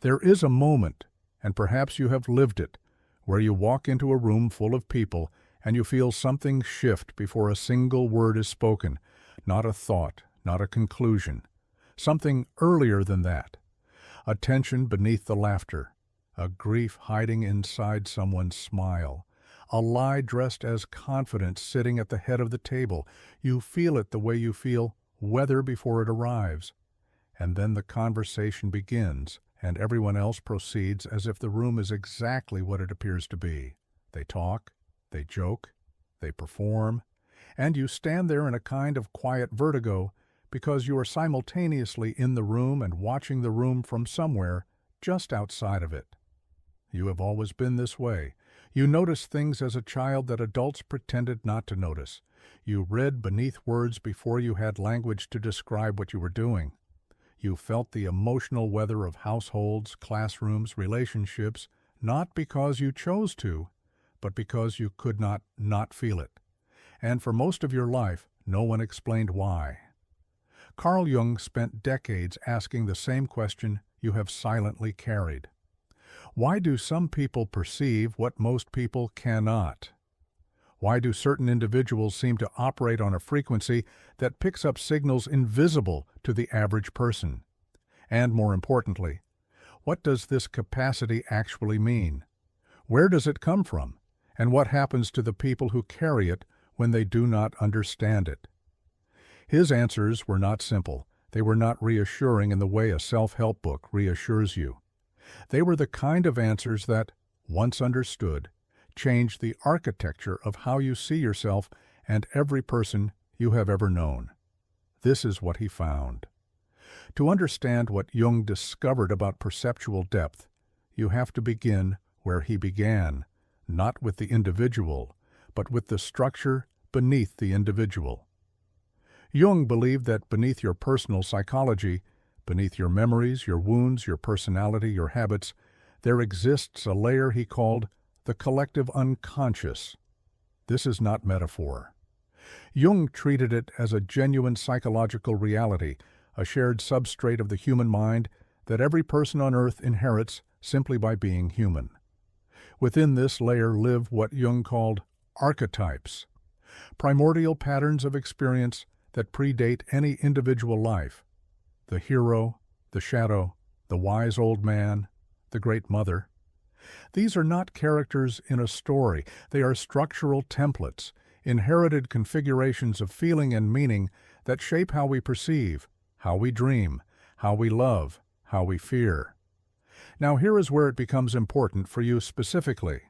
There is a moment, and perhaps you have lived it, where you walk into a room full of people and you feel something shift before a single word is spoken, not a thought, not a conclusion. Something earlier than that. A tension beneath the laughter, a grief hiding inside someone's smile, a lie dressed as confidence sitting at the head of the table. You feel it the way you feel weather before it arrives. And then the conversation begins, and everyone else proceeds as if the room is exactly what it appears to be. They talk, they joke, they perform, and you stand there in a kind of quiet vertigo because you are simultaneously in the room and watching the room from somewhere just outside of it. You have always been this way. You noticed things as a child that adults pretended not to notice. You read beneath words before you had language to describe what you were doing. You felt the emotional weather of households, classrooms, relationships, not because you chose to, but because you could not feel it. And for most of your life, no one explained why. Carl Jung spent decades asking the same question you have silently carried. Why do some people perceive what most people cannot? Why do certain individuals seem to operate on a frequency that picks up signals invisible to the average person? And more importantly, what does this capacity actually mean? Where does it come from? And what happens to the people who carry it when they do not understand it? His answers were not simple. They were not reassuring in the way a self-help book reassures you. They were the kind of answers that, once understood, change the architecture of how you see yourself and every person you have ever known. This is what he found. To understand what Jung discovered about perceptual depth, you have to begin where he began, not with the individual, but with the structure beneath the individual. Jung believed that beneath your personal psychology, beneath your memories, your wounds, your personality, your habits, there exists a layer he called the collective unconscious. This is not metaphor. Jung treated it as a genuine psychological reality, a shared substrate of the human mind that every person on earth inherits simply by being human. Within this layer live what Jung called archetypes, primordial patterns of experience that predate any individual life. The hero, the shadow, the wise old man, the great mother. These are not characters in a story. They are structural templates, inherited configurations of feeling and meaning that shape how we perceive, how we dream, how we love, how we fear. Now here is where it becomes important for you specifically.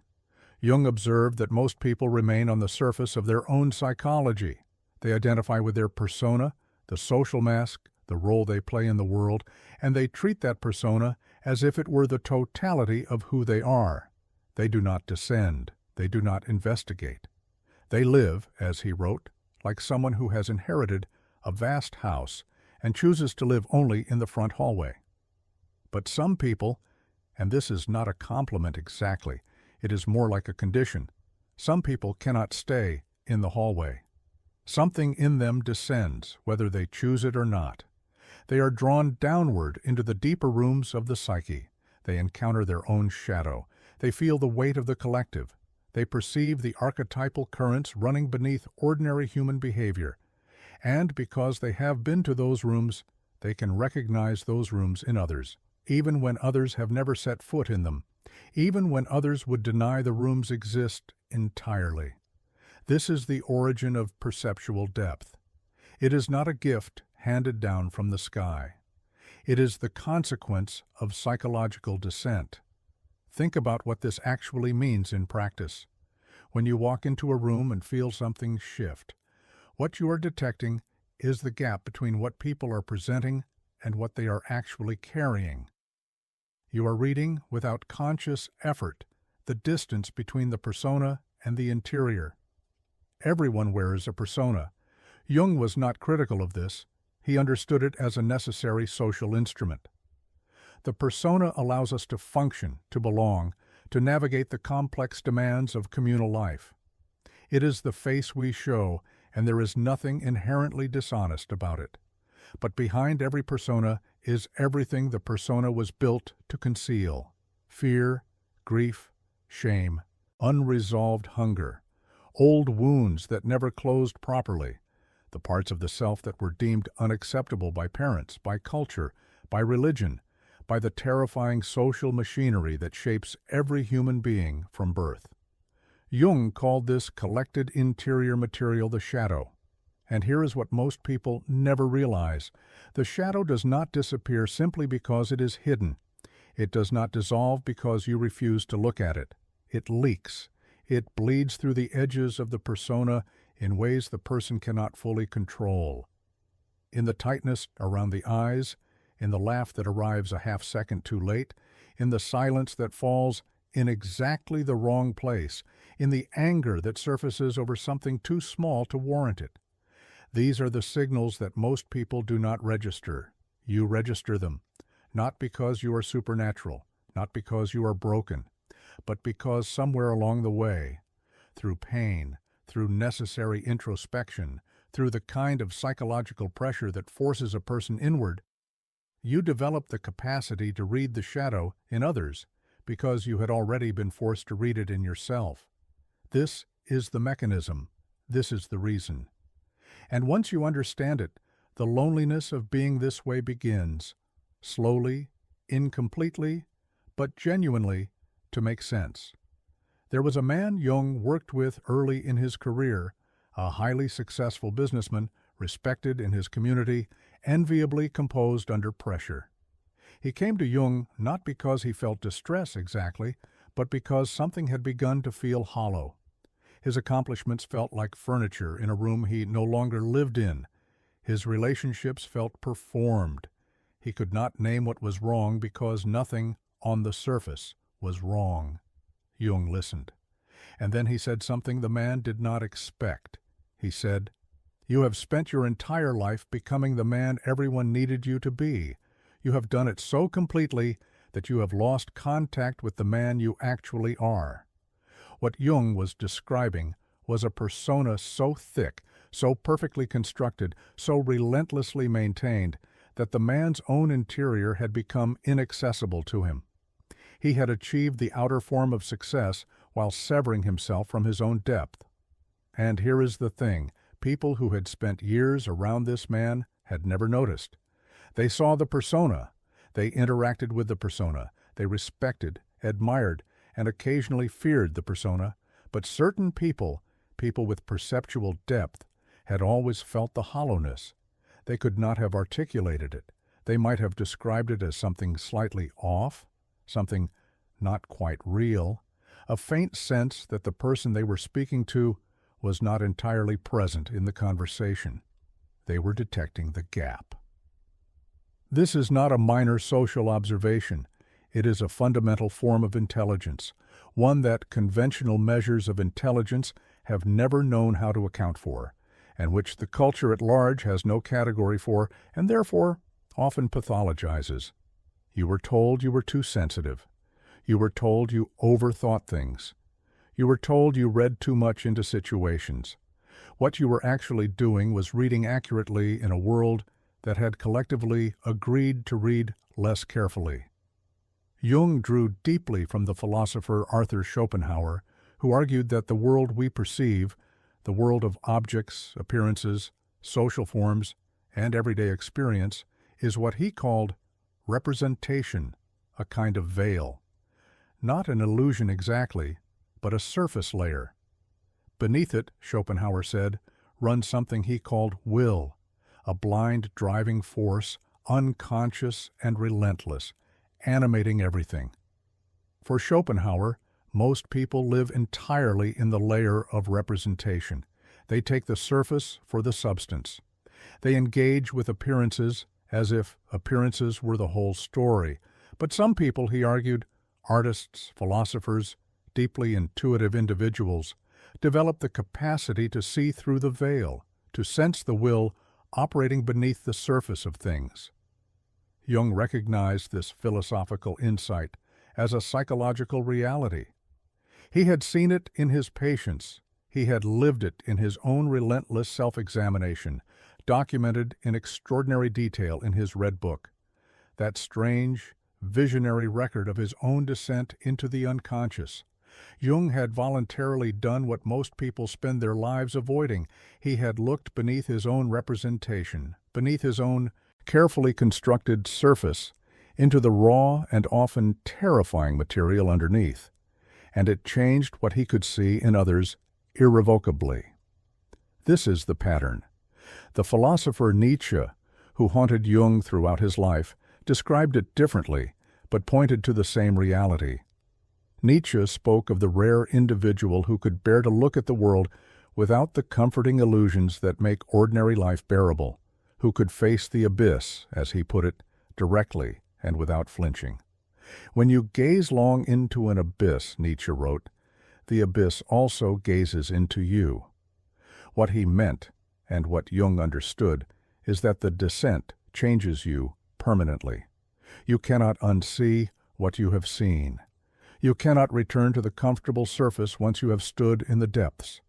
Jung observed that most people remain on the surface of their own psychology. They identify with their persona, the social mask, the role they play in the world, and they treat that persona as if it were the totality of who they are. They do not descend. They do not investigate. They live, as he wrote, like someone who has inherited a vast house and chooses to live only in the front hallway. But some people, and this is not a compliment exactly, it is more like a condition, some people cannot stay in the hallway. Something in them descends, whether they choose it or not. They are drawn downward into the deeper rooms of the psyche. They encounter their own shadow. They feel the weight of the collective. They perceive the archetypal currents running beneath ordinary human behavior. And because they have been to those rooms, they can recognize those rooms in others, even when others have never set foot in them, even when others would deny the rooms exist entirely. This is the origin of perceptual depth. It is not a gift handed down from the sky. It is the consequence of psychological descent. Think about what this actually means in practice. When you walk into a room and feel something shift, what you are detecting is the gap between what people are presenting and what they are actually carrying. You are reading, without conscious effort, the distance between the persona and the interior. Everyone wears a persona. Jung was not critical of this. He understood it as a necessary social instrument. The persona allows us to function, to belong, to navigate the complex demands of communal life. It is the face we show, and there is nothing inherently dishonest about it. But behind every persona is everything the persona was built to conceal: fear, grief, shame, unresolved hunger, old wounds that never closed properly, the parts of the self that were deemed unacceptable by parents, by culture, by religion, by the terrifying social machinery that shapes every human being from birth. Jung called this collected interior material the shadow. And here is what most people never realize. The shadow does not disappear simply because it is hidden. It does not dissolve because you refuse to look at it. It leaks. It bleeds through the edges of the persona in ways the person cannot fully control. In the tightness around the eyes, in the laugh that arrives a half second too late, in the silence that falls in exactly the wrong place, in the anger that surfaces over something too small to warrant it. These are the signals that most people do not register. You register them, not because you are supernatural, not because you are broken, but because somewhere along the way, through pain, through necessary introspection, through the kind of psychological pressure that forces a person inward, you develop the capacity to read the shadow in others because you had already been forced to read it in yourself. This is the mechanism. This is the reason. And once you understand it, the loneliness of being this way begins, slowly, incompletely, but genuinely, to make sense. There was a man Jung worked with early in his career, a highly successful businessman, respected in his community, enviably composed under pressure. He came to Jung not because he felt distress exactly, but because something had begun to feel hollow. His accomplishments felt like furniture in a room he no longer lived in. His relationships felt performed. He could not name what was wrong because nothing on the surface was wrong. Jung listened. And then he said something the man did not expect. He said, "You have spent your entire life becoming the man everyone needed you to be. You have done it so completely that you have lost contact with the man you actually are." What Jung was describing was a persona so thick, so perfectly constructed, so relentlessly maintained, that the man's own interior had become inaccessible to him. He had achieved the outer form of success while severing himself from his own depth. And here is the thing. People who had spent years around this man had never noticed. They saw the persona. They interacted with the persona. They respected, admired, and occasionally feared the persona. But certain people with perceptual depth, had always felt the hollowness. They could not have articulated it. They might have described it as something slightly off, something not quite real, a faint sense that the person they were speaking to was not entirely present in the conversation. They were detecting the gap. This is not a minor social observation. It is a fundamental form of intelligence, one that conventional measures of intelligence have never known how to account for, and which the culture at large has no category for and therefore often pathologizes. You were told you were too sensitive. You were told you overthought things. You were told you read too much into situations. What you were actually doing was reading accurately in a world that had collectively agreed to read less carefully. Jung drew deeply from the philosopher Arthur Schopenhauer, who argued that the world we perceive, the world of objects, appearances, social forms, and everyday experience, is what he called representation, a kind of veil. Not an illusion exactly, but a surface layer. Beneath it, Schopenhauer said, runs something he called will, a blind driving force, unconscious and relentless, animating everything. For Schopenhauer, most people live entirely in the layer of representation. They take the surface for the substance. They engage with appearances as if appearances were the whole story. But some people, he argued, artists, philosophers, deeply intuitive individuals, develop the capacity to see through the veil, to sense the will operating beneath the surface of things. Jung recognized this philosophical insight as a psychological reality. He had seen it in his patients. He had lived it in his own relentless self-examination, documented in extraordinary detail in his Red Book. that strange, visionary record of his own descent into the unconscious. Jung had voluntarily done what most people spend their lives avoiding. He had looked beneath his own representation, beneath his own carefully constructed surface, into the raw and often terrifying material underneath, and it changed what he could see in others irrevocably. This is the pattern. The philosopher Nietzsche, who haunted Jung throughout his life, described it differently, but pointed to the same reality. Nietzsche spoke of the rare individual who could bear to look at the world without the comforting illusions that make ordinary life bearable, who could face the abyss, as he put it, directly and without flinching. When you gaze long into an abyss, Nietzsche wrote, the abyss also gazes into you. What he meant, and what Jung understood, is that the descent changes you permanently. You cannot unsee what you have seen. You cannot return to the comfortable surface once you have stood in the depths.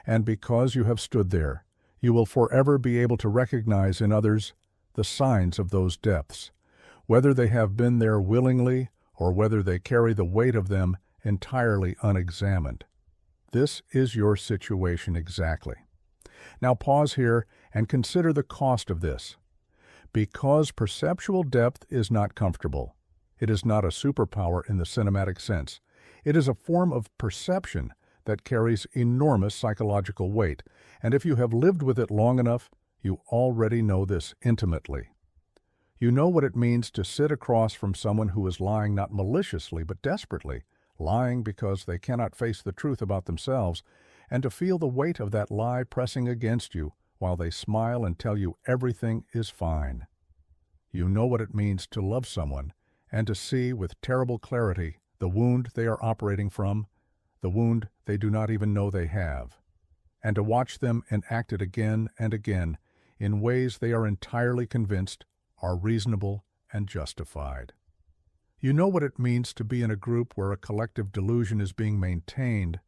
And because you have stood there, you will forever be able to recognize in others the signs of those depths, whether they have been there willingly or whether they carry the weight of them entirely unexamined. This is your situation exactly. Now pause here and consider the cost of this. Because perceptual depth is not comfortable, it is not a superpower in the cinematic sense. It is a form of perception that carries enormous psychological weight, and if you have lived with it long enough, you already know this intimately. You know what it means to sit across from someone who is lying not maliciously but desperately, lying because they cannot face the truth about themselves, and to feel the weight of that lie pressing against you while they smile and tell you everything is fine. You know what it means to love someone and to see with terrible clarity the wound they are operating from, the wound they do not even know they have, and to watch them enact it again and again in ways they are entirely convinced are reasonable and justified. You know what it means to be in a group where a collective delusion is being maintained,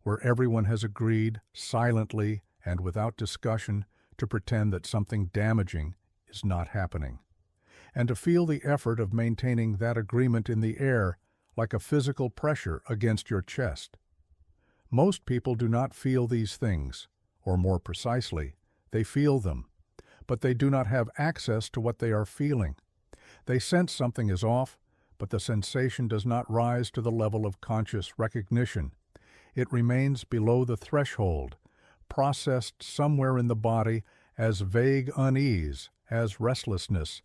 where everyone has agreed silently and without discussion to pretend that something damaging is not happening, and to feel the effort of maintaining that agreement in the air like a physical pressure against your chest. Most people do not feel these things, or more precisely, they feel them, but they do not have access to what they are feeling. They sense something is off, but the sensation does not rise to the level of conscious recognition. It remains below the threshold, processed somewhere in the body as vague unease, as restlessness,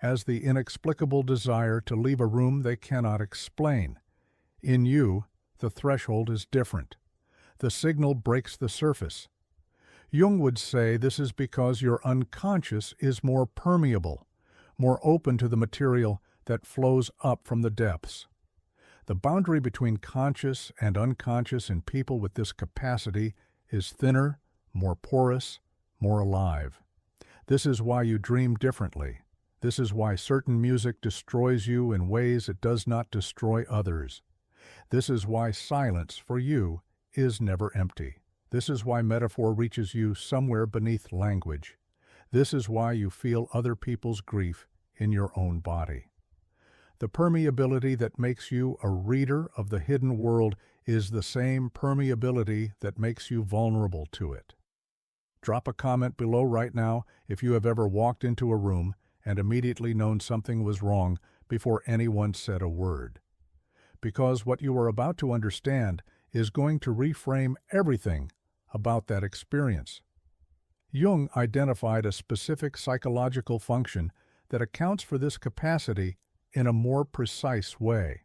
as the inexplicable desire to leave a room they cannot explain. In you, the threshold is different. The signal breaks the surface. Jung would say this is because your unconscious is more permeable, more open to the material that flows up from the depths. The boundary between conscious and unconscious in people with this capacity is thinner, more porous, more alive. This is why you dream differently. This is why certain music destroys you in ways it does not destroy others. This is why silence, for you, is never empty. This is why metaphor reaches you somewhere beneath language. This is why you feel other people's grief in your own body. The permeability that makes you a reader of the hidden world is the same permeability that makes you vulnerable to it. Drop a comment below right now if you have ever walked into a room and immediately known something was wrong before anyone said a word. Because what you are about to understand is going to reframe everything about that experience. Jung identified a specific psychological function that accounts for this capacity in a more precise way.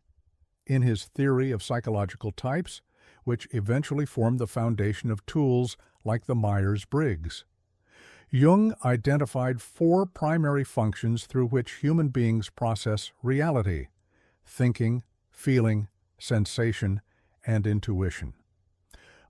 In his theory of psychological types, which eventually formed the foundation of tools like the Myers-Briggs, Jung identified 4 primary functions through which human beings process reality: thinking, feeling, sensation, and intuition.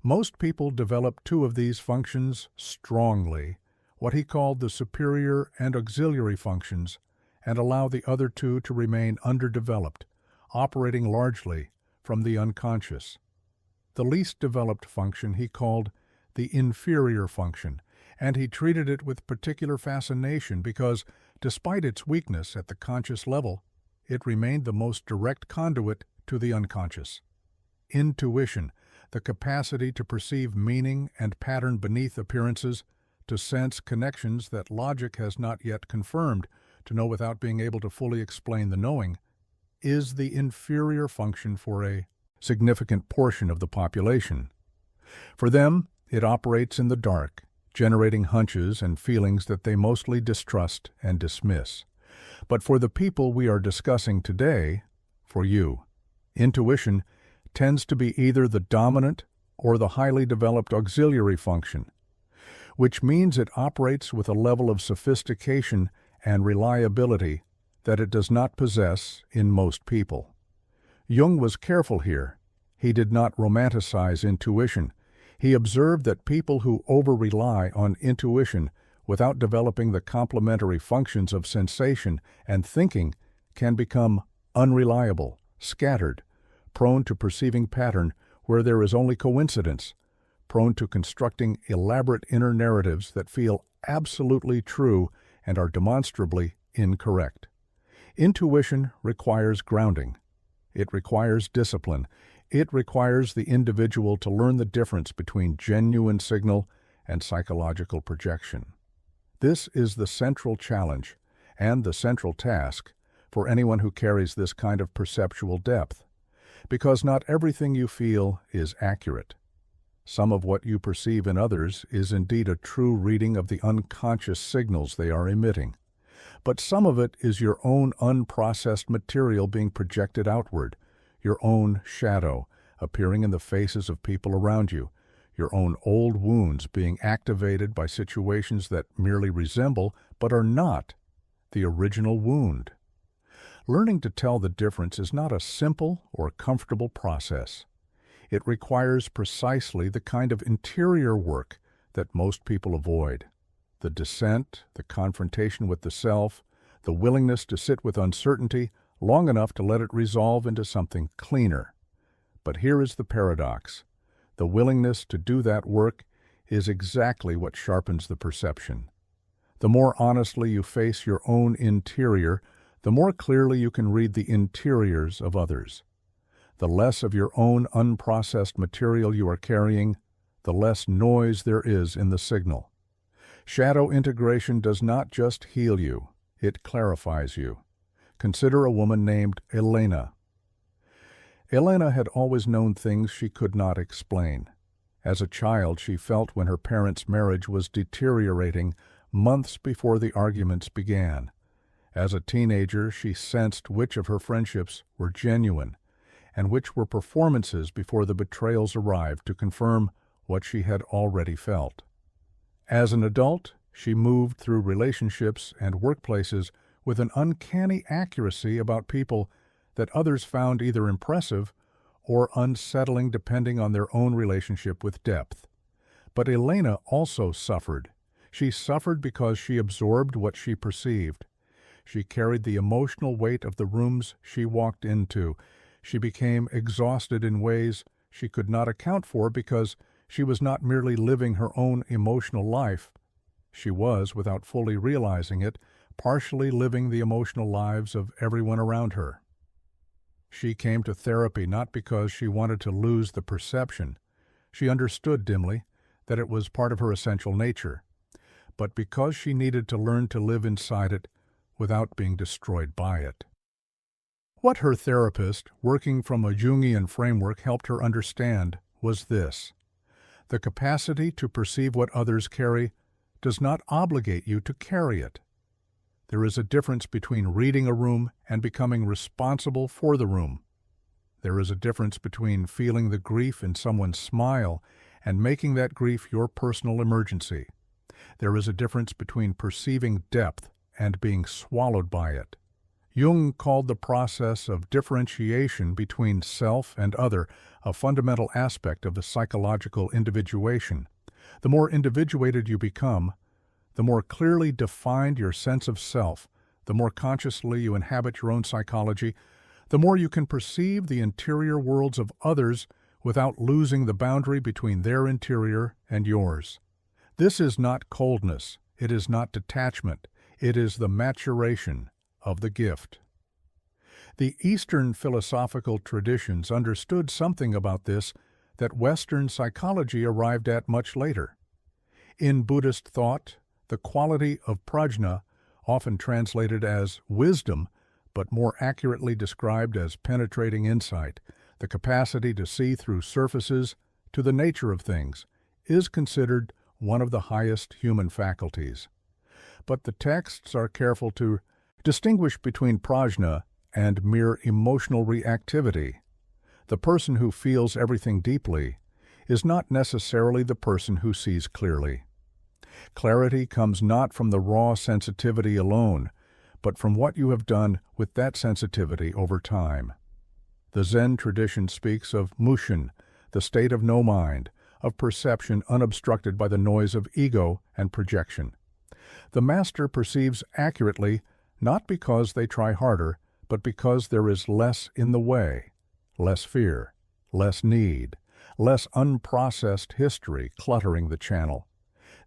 Most people develop 2 of these functions strongly, what he called the superior and auxiliary functions, and allow the other 2 to remain underdeveloped, operating largely from the unconscious. The least developed function he called the inferior function, and he treated it with particular fascination because, Despite its weakness at the conscious level, it remained the most direct conduit to the unconscious. Intuition, the capacity to perceive meaning and pattern beneath appearances, to sense connections that logic has not yet confirmed, to know without being able to fully explain the knowing, is the inferior function for a significant portion of the population. For them, it operates in the dark, generating hunches and feelings that they mostly distrust and dismiss. But for the people we are discussing today, for you, intuition tends to be either the dominant or the highly developed auxiliary function, which means it operates with a level of sophistication and reliability that it does not possess in most people. Jung was careful here. He did not romanticize intuition. He observed that people who over-rely on intuition without developing the complementary functions of sensation and thinking can become unreliable, scattered, prone to perceiving pattern where there is only coincidence, prone to constructing elaborate inner narratives that feel absolutely true and are demonstrably incorrect. Intuition requires grounding. It requires discipline. It requires the individual to learn the difference between genuine signal and psychological projection. This is the central challenge and the central task for anyone who carries this kind of perceptual depth, because not everything you feel is accurate. Some of what you perceive in others is indeed a true reading of the unconscious signals they are emitting, but some of it is your own unprocessed material being projected outward, your own shadow appearing in the faces of people around you, your own old wounds being activated by situations that merely resemble but are not the original wound. Learning to tell the difference is not a simple or comfortable process. It requires precisely the kind of interior work that most people avoid. The dissent, the confrontation with the self, the willingness to sit with uncertainty long enough to let it resolve into something cleaner. But here is the paradox. The willingness to do that work is exactly what sharpens the perception. The more honestly you face your own interior, the more clearly you can read the interiors of others. The less of your own unprocessed material you are carrying, the less noise there is in the signal. Shadow integration does not just heal you, it clarifies you. Consider a woman named Elena. Elena had always known things she could not explain. As a child, she felt when her parents' marriage was deteriorating months before the arguments began. As a teenager, she sensed which of her friendships were genuine and which were performances before the betrayals arrived to confirm what she had already felt. As an adult, she moved through relationships and workplaces with an uncanny accuracy about people that others found either impressive or unsettling depending on their own relationship with depth. But Elena also suffered. She suffered because she absorbed what she perceived. She carried the emotional weight of the rooms she walked into. She became exhausted in ways she could not account for because she was not merely living her own emotional life. She was, without fully realizing it, partially living the emotional lives of everyone around her. She came to therapy not because she wanted to lose the perception. She understood dimly that it was part of her essential nature, but because she needed to learn to live inside it without being destroyed by it. What her therapist, working from a Jungian framework, helped her understand was this: the capacity to perceive what others carry does not obligate you to carry it. There is a difference between reading a room and becoming responsible for the room. There is a difference between feeling the grief in someone's smile and making that grief your personal emergency. There is a difference between perceiving depth and being swallowed by it. Jung called the process of differentiation between self and other a fundamental aspect of the psychological individuation. The more individuated you become, the more clearly defined your sense of self, the more consciously you inhabit your own psychology, the more you can perceive the interior worlds of others without losing the boundary between their interior and yours. This is not coldness. It is not detachment. It is the maturation of the gift. The Eastern philosophical traditions understood something about this that Western psychology arrived at much later. In Buddhist thought, the quality of prajna, often translated as wisdom, but more accurately described as penetrating insight, the capacity to see through surfaces to the nature of things, is considered one of the highest human faculties. But the texts are careful to distinguish between prajna and mere emotional reactivity. The person who feels everything deeply is not necessarily the person who sees clearly. Clarity comes not from the raw sensitivity alone, but from what you have done with that sensitivity over time. The Zen tradition speaks of mushin, the state of no mind, of perception unobstructed by the noise of ego and projection. The master perceives accurately not because they try harder, but because there is less in the way, less fear, less need, less unprocessed history cluttering the channel.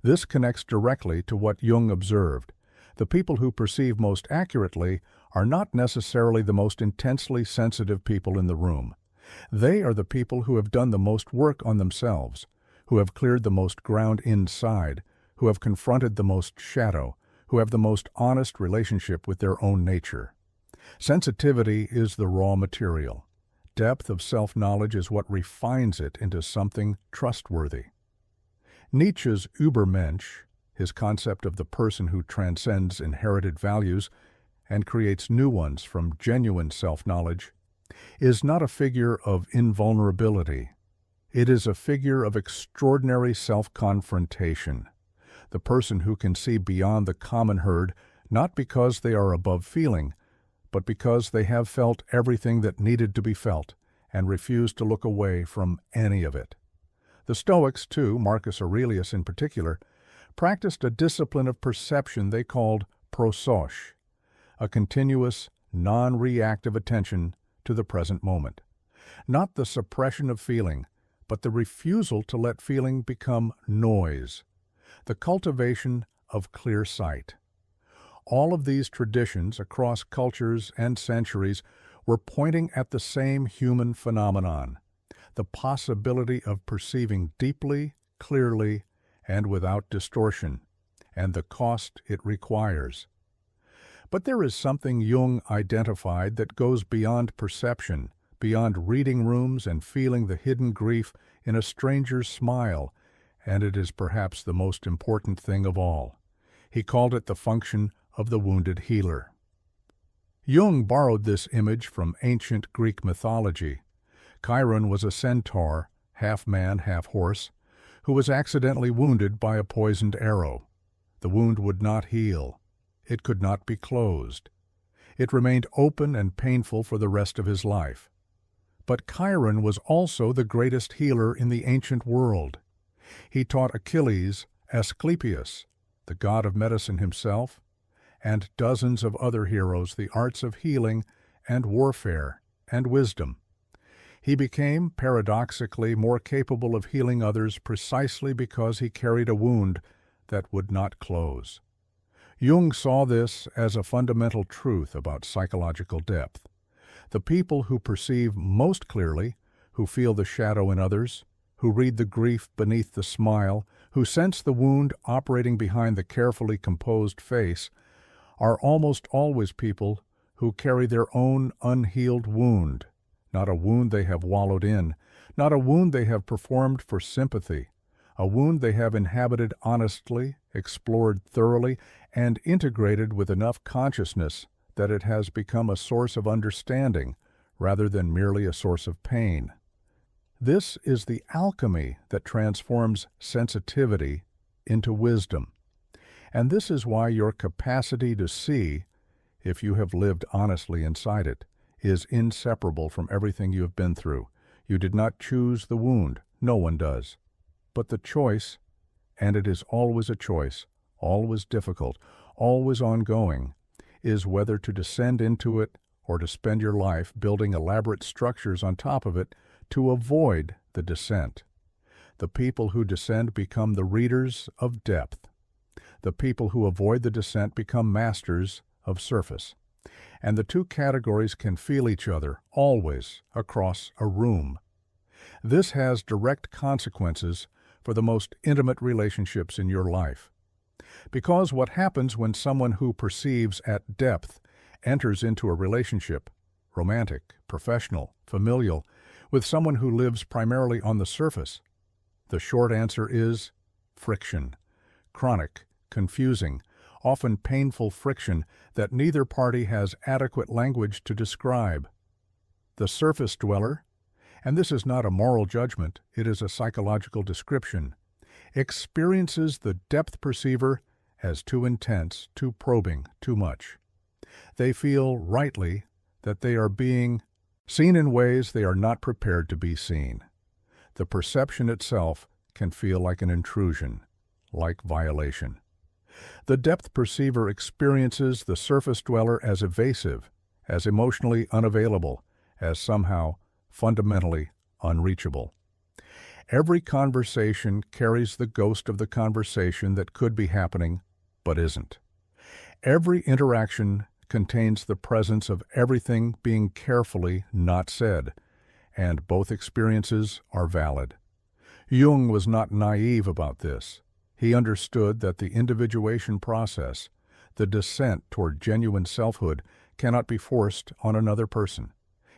This connects directly to what Jung observed. The people who perceive most accurately are not necessarily the most intensely sensitive people in the room. They are the people who have done the most work on themselves, who have cleared the most ground inside, who have confronted the most shadow, who have the most honest relationship with their own nature. Sensitivity is the raw material. Depth of self-knowledge is what refines it into something trustworthy. Nietzsche's Übermensch, his concept of the person who transcends inherited values and creates new ones from genuine self-knowledge, is not a figure of invulnerability. It is a figure of extraordinary self-confrontation. The person who can see beyond the common herd, not because they are above feeling, but because they have felt everything that needed to be felt and refuse to look away from any of it. The Stoics, too, Marcus Aurelius in particular, practiced a discipline of perception they called prosoche, a continuous, non-reactive attention to the present moment. Not the suppression of feeling, but the refusal to let feeling become noise, the cultivation of clear sight. All of these traditions across cultures and centuries were pointing at the same human phenomenon, the possibility of perceiving deeply, clearly, and without distortion, and the cost it requires. But there is something Jung identified that goes beyond perception, beyond reading rooms and feeling the hidden grief in a stranger's smile, and it is perhaps the most important thing of all. He called it the function of the wounded healer. Jung borrowed this image from ancient Greek mythology. Chiron was a centaur, half man, half horse, who was accidentally wounded by a poisoned arrow. The wound would not heal. It could not be closed. It remained open and painful for the rest of his life. But Chiron was also the greatest healer in the ancient world. He taught Achilles Asclepius, the god of medicine himself, and dozens of other heroes the arts of healing and warfare and wisdom. He became, paradoxically, more capable of healing others precisely because he carried a wound that would not close. Jung saw this as a fundamental truth about psychological depth. The people who perceive most clearly, who feel the shadow in others, who read the grief beneath the smile, who sense the wound operating behind the carefully composed face, are almost always people who carry their own unhealed wound, not a wound they have wallowed in, not a wound they have performed for sympathy, a wound they have inhabited honestly, explored thoroughly, and integrated with enough consciousness that it has become a source of understanding rather than merely a source of pain. This is the alchemy that transforms sensitivity into wisdom. And this is why your capacity to see, if you have lived honestly inside it, is inseparable from everything you have been through. You did not choose the wound. No one does. But the choice, and it is always a choice, always difficult, always ongoing, is whether to descend into it or to spend your life building elaborate structures on top of it to avoid the descent. The people who descend become the readers of depth. The people who avoid the descent become masters of surface. And the two categories can feel each other, always, across a room. This has direct consequences for the most intimate relationships in your life. Because what happens when someone who perceives at depth enters into a relationship, romantic, professional, familial, with someone who lives primarily on the surface? The short answer is friction. Chronic, confusing, often painful friction that neither party has adequate language to describe. The surface dweller, and this is not a moral judgment, it is a psychological description, experiences the depth perceiver as too intense, too probing, too much. They feel, rightly, that they are being seen in ways they are not prepared to be seen. The perception itself can feel like an intrusion, like violation. The depth perceiver experiences the surface dweller as evasive, as emotionally unavailable, as somehow fundamentally unreachable. Every conversation carries the ghost of the conversation that could be happening, but isn't. Every interaction contains the presence of everything being carefully not said, and both experiences are valid. Jung was not naive about this. He understood that the individuation process, the descent toward genuine selfhood, cannot be forced on another person.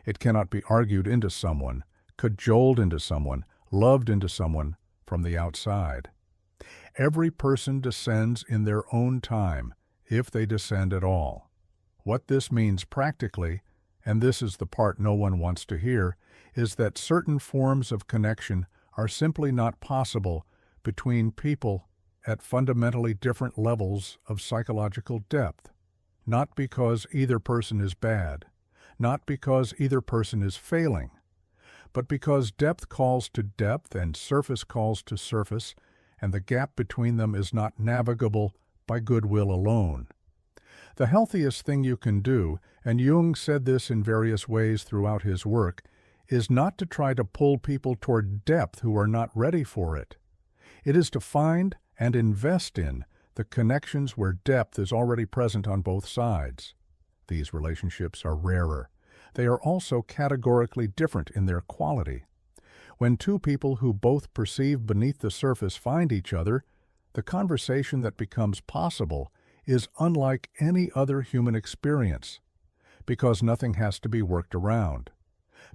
It cannot be argued into someone, cajoled into someone, loved into someone from the outside. Every person descends in their own time, if they descend at all. What this means practically, and this is the part no one wants to hear, is that certain forms of connection are simply not possible between people at fundamentally different levels of psychological depth. Not because either person is bad, not because either person is failing, but because depth calls to depth and surface calls to surface, and the gap between them is not navigable by goodwill alone. The healthiest thing you can do, and Jung said this in various ways throughout his work, is not to try to pull people toward depth who are not ready for it. It is to find and invest in the connections where depth is already present on both sides. These relationships are rarer. They are also categorically different in their quality. When two people who both perceive beneath the surface find each other, the conversation that becomes possible is unlike any other human experience, because nothing has to be worked around,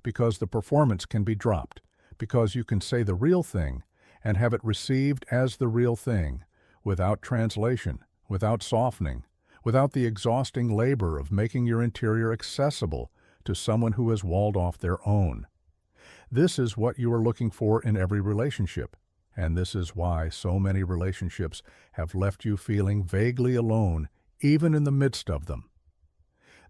because the performance can be dropped, because you can say the real thing and have it received as the real thing, without translation, without softening, without the exhausting labor of making your interior accessible to someone who has walled off their own. This is what you are looking for in every relationship, and this is why so many relationships have left you feeling vaguely alone, even in the midst of them.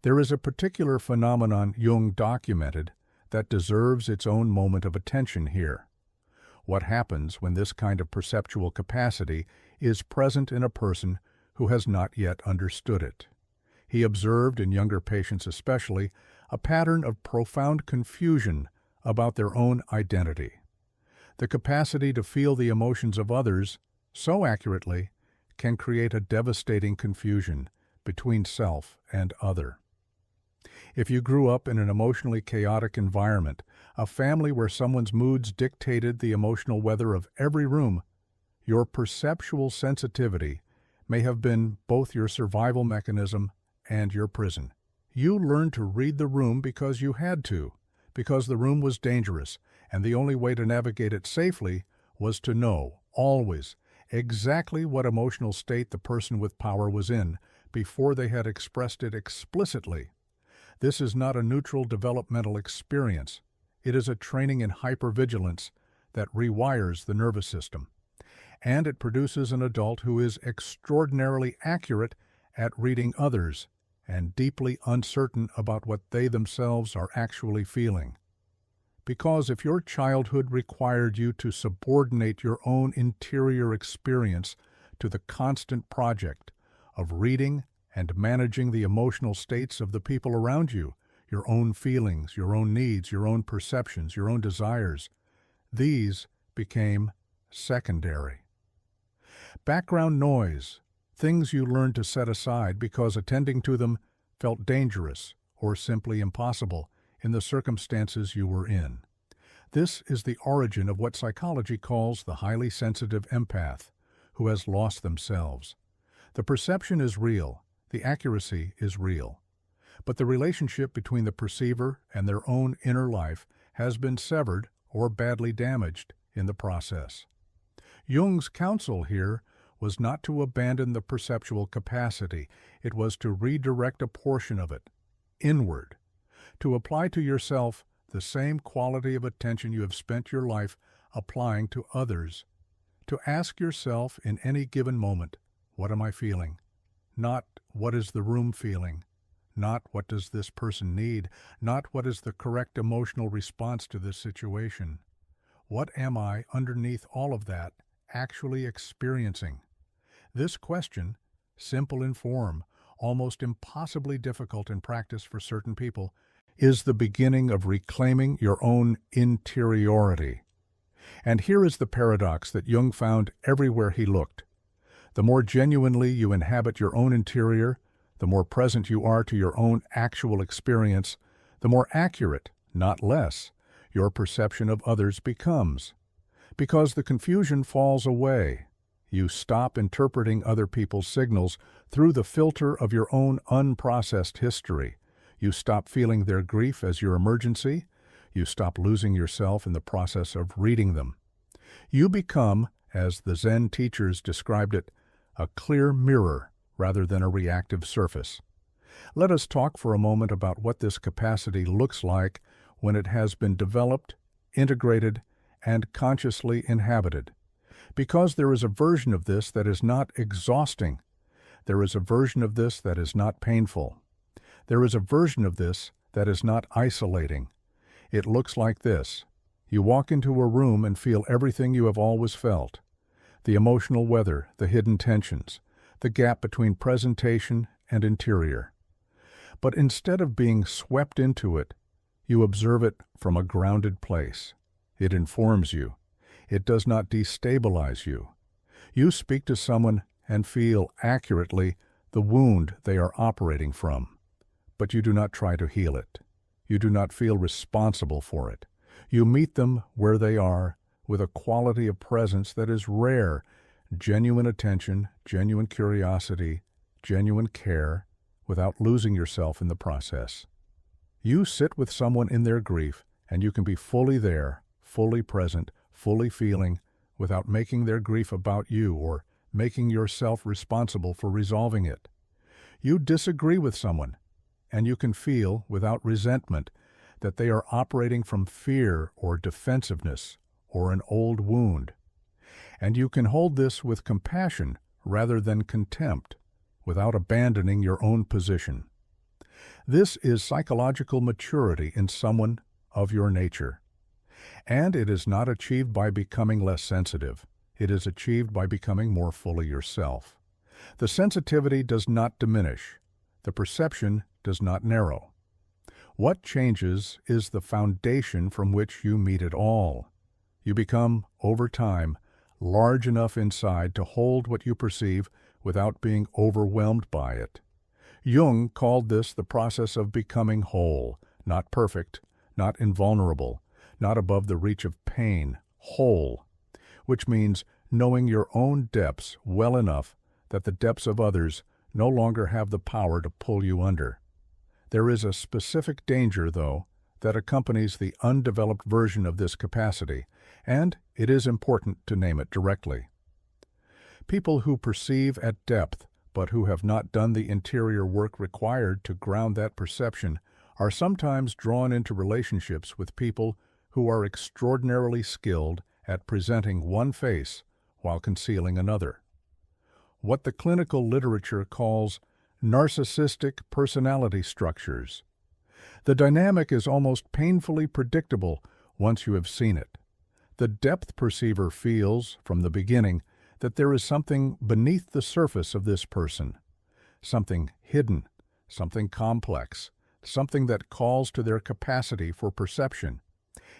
There is a particular phenomenon Jung documented that deserves its own moment of attention here. What happens when this kind of perceptual capacity is present in a person who has not yet understood it? He observed, in younger patients especially, a pattern of profound confusion about their own identity. The capacity to feel the emotions of others so accurately can create a devastating confusion between self and other. If you grew up in an emotionally chaotic environment, a family where someone's moods dictated the emotional weather of every room, your perceptual sensitivity may have been both your survival mechanism and your prison. You learned to read the room because you had to, because the room was dangerous, and the only way to navigate it safely was to know, always, exactly what emotional state the person with power was in before they had expressed it explicitly. This is not a neutral developmental experience. It is a training in hypervigilance that rewires the nervous system. And it produces an adult who is extraordinarily accurate at reading others and deeply uncertain about what they themselves are actually feeling. Because if your childhood required you to subordinate your own interior experience to the constant project of reading and managing the emotional states of the people around you, your own feelings, your own needs, your own perceptions, your own desires, these became secondary. Background noise, things you learned to set aside because attending to them felt dangerous or simply impossible in the circumstances you were in. This is the origin of what psychology calls the highly sensitive empath, who has lost themselves. The perception is real, the accuracy is real, but the relationship between the perceiver and their own inner life has been severed or badly damaged in the process. Jung's counsel here was not to abandon the perceptual capacity, it was to redirect a portion of it inward, to apply to yourself the same quality of attention you have spent your life applying to others, to ask yourself in any given moment, what am I feeling? Not what is the room feeling, not what does this person need, not what is the correct emotional response to this situation. What am I, underneath all of that, actually experiencing? This question, simple in form, almost impossibly difficult in practice for certain people, is the beginning of reclaiming your own interiority. And here is the paradox that Jung found everywhere he looked. The more genuinely you inhabit your own interior, the more present you are to your own actual experience, the more accurate, not less, your perception of others becomes. Because the confusion falls away. You stop interpreting other people's signals through the filter of your own unprocessed history. You stop feeling their grief as your emergency. You stop losing yourself in the process of reading them. You become, as the Zen teachers described it, a clear mirror rather than a reactive surface. Let us talk for a moment about what this capacity looks like when it has been developed, integrated, and consciously inhabited. Because there is a version of this that is not exhausting. There is a version of this that is not painful. There is a version of this that is not isolating. It looks like this. You walk into a room and feel everything you have always felt. The emotional weather, the hidden tensions, the gap between presentation and interior. But instead of being swept into it, you observe it from a grounded place. It informs you. It does not destabilize you. You speak to someone and feel accurately the wound they are operating from. But you do not try to heal it. You do not feel responsible for it. You meet them where they are with a quality of presence that is rare, genuine attention, genuine curiosity, genuine care, without losing yourself in the process. You sit with someone in their grief, and you can be fully there, fully present, fully feeling, without making their grief about you or making yourself responsible for resolving it. You disagree with someone, and you can feel, without resentment, that they are operating from fear or defensiveness or an old wound. And you can hold this with compassion rather than contempt, without abandoning your own position. This is psychological maturity in someone of your nature. And it is not achieved by becoming less sensitive. It is achieved by becoming more fully yourself. The sensitivity does not diminish. The perception does not narrow. What changes is the foundation from which you meet it all. You become, over time, large enough inside to hold what you perceive without being overwhelmed by it. Jung called this the process of becoming whole, not perfect, not invulnerable, not above the reach of pain, whole, which means knowing your own depths well enough that the depths of others no longer have the power to pull you under. There is a specific danger, though, that accompanies the undeveloped version of this capacity, and it is important to name it directly. People who perceive at depth, but who have not done the interior work required to ground that perception, are sometimes drawn into relationships with people who are extraordinarily skilled at presenting one face while concealing another. What the clinical literature calls narcissistic personality structures. The dynamic is almost painfully predictable once you have seen it. The depth perceiver feels, from the beginning, that there is something beneath the surface of this person, something hidden, something complex, something that calls to their capacity for perception.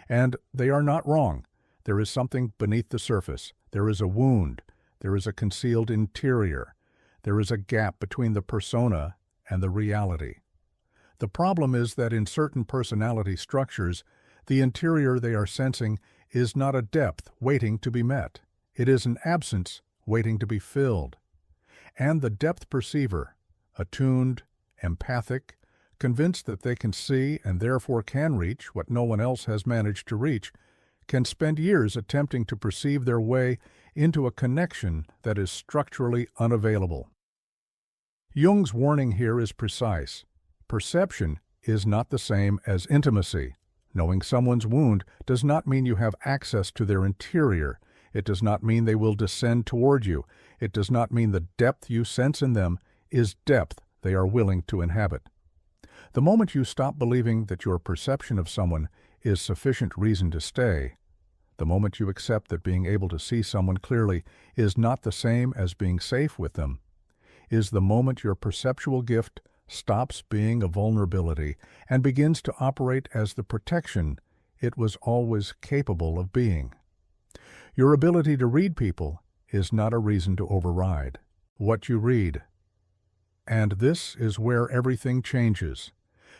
And they are not wrong. There is something beneath the surface. There is a wound. There is a concealed interior. There is a gap between the persona and the reality. The problem is that in certain personality structures, the interior they are sensing is not a depth waiting to be met. It is an absence waiting to be filled. And the depth perceiver, attuned, empathic, convinced that they can see and therefore can reach what no one else has managed to reach, can spend years attempting to perceive their way into a connection that is structurally unavailable. Jung's warning here is precise. Perception is not the same as intimacy. Knowing someone's wound does not mean you have access to their interior. It does not mean they will descend toward you. It does not mean the depth you sense in them is depth they are willing to inhabit. The moment you stop believing that your perception of someone is sufficient reason to stay, the moment you accept that being able to see someone clearly is not the same as being safe with them, is the moment your perceptual gift stops being a vulnerability and begins to operate as the protection it was always capable of being. Your ability to read people is not a reason to override what you read. And this is where everything changes,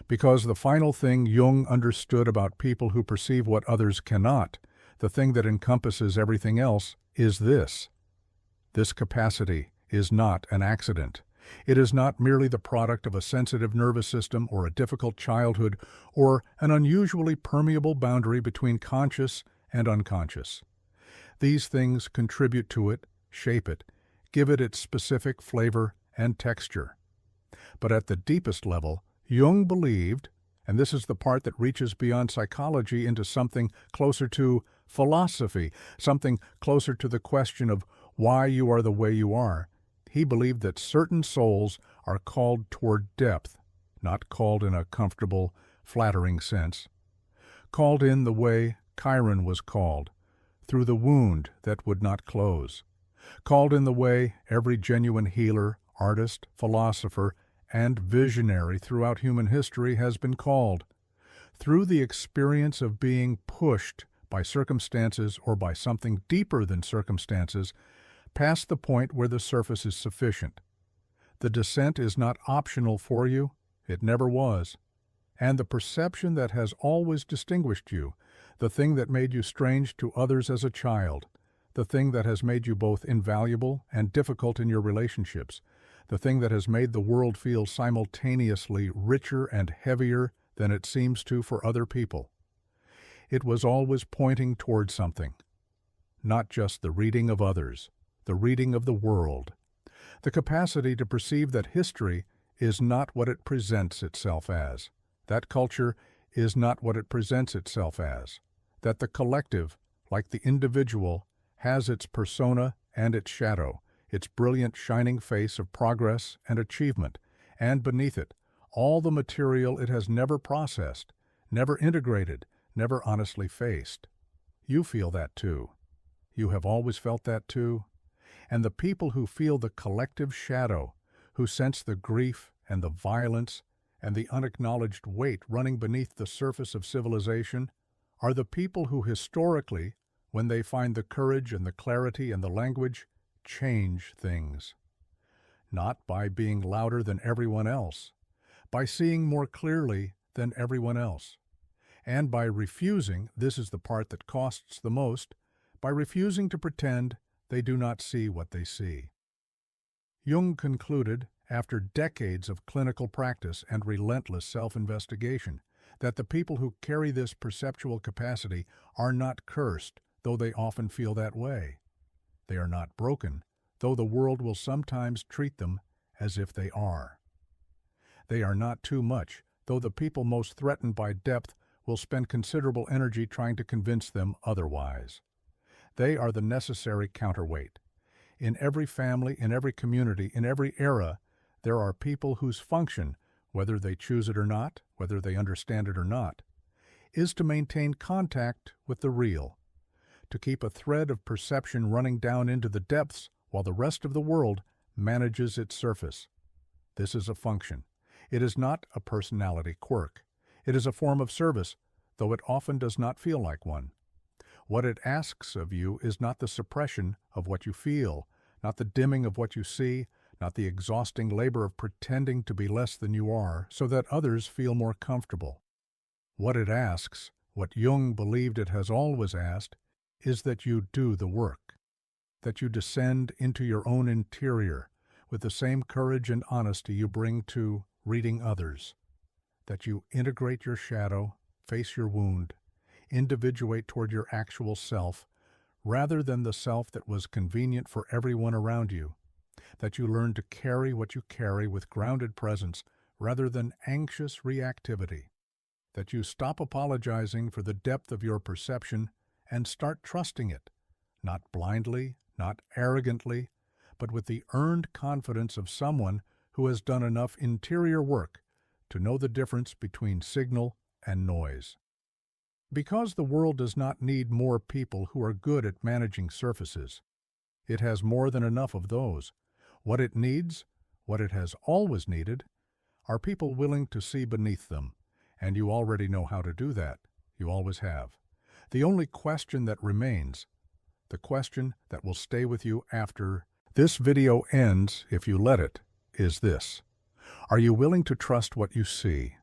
because the final thing Jung understood about people who perceive what others cannot, the thing that encompasses everything else, is this. This capacity is not an accident. It is not merely the product of a sensitive nervous system or a difficult childhood or an unusually permeable boundary between conscious and unconscious. These things contribute to it, shape it, give it its specific flavor and texture. But at the deepest level, Jung believed, and this is the part that reaches beyond psychology into something closer to philosophy, something closer to the question of why you are the way you are. He believed that certain souls are called toward depth, not called in a comfortable, flattering sense. Called in the way Chiron was called, through the wound that would not close. Called in the way every genuine healer, artist, philosopher, and visionary throughout human history has been called, through the experience of being pushed by circumstances or by something deeper than circumstances, past the point where the surface is sufficient. The descent is not optional for you, it never was. And the perception that has always distinguished you, the thing that made you strange to others as a child, the thing that has made you both invaluable and difficult in your relationships, the thing that has made the world feel simultaneously richer and heavier than it seems to for other people. It was always pointing toward something, not just the reading of others, the reading of the world, the capacity to perceive that history is not what it presents itself as, that culture is not what it presents itself as, that the collective, like the individual, has its persona and its shadow, its brilliant shining face of progress and achievement, and beneath it, all the material it has never processed, never integrated, never honestly faced. You feel that too. You have always felt that too. And the people who feel the collective shadow, who sense the grief and the violence and the unacknowledged weight running beneath the surface of civilization, are the people who historically, when they find the courage and the clarity and the language, change things. Not by being louder than everyone else, by seeing more clearly than everyone else, and by refusing, this is the part that costs the most, by refusing to pretend they do not see what they see. Jung concluded, after decades of clinical practice and relentless self-investigation, that the people who carry this perceptual capacity are not cursed, though they often feel that way. They are not broken, though the world will sometimes treat them as if they are. They are not too much, though the people most threatened by depth will spend considerable energy trying to convince them otherwise. They are the necessary counterweight. In every family, in every community, in every era, there are people whose function, whether they choose it or not, whether they understand it or not, is to maintain contact with the real, to keep a thread of perception running down into the depths while the rest of the world manages its surface. This is a function. It is not a personality quirk. It is a form of service, though it often does not feel like one. What it asks of you is not the suppression of what you feel, not the dimming of what you see, not the exhausting labor of pretending to be less than you are so that others feel more comfortable. What it asks, what Jung believed it has always asked, is that you do the work, that you descend into your own interior with the same courage and honesty you bring to reading others, that you integrate your shadow, face your wound, individuate toward your actual self, rather than the self that was convenient for everyone around you, that you learn to carry what you carry with grounded presence rather than anxious reactivity, that you stop apologizing for the depth of your perception and start trusting it, not blindly, not arrogantly, but with the earned confidence of someone who has done enough interior work to know the difference between signal and noise. Because the world does not need more people who are good at managing surfaces. It has more than enough of those. What it needs, what it has always needed, are people willing to see beneath them, and you already know how to do that. You always have. The only question that remains, the question that will stay with you after this video ends, if you let it, is this. Are you willing to trust what you see?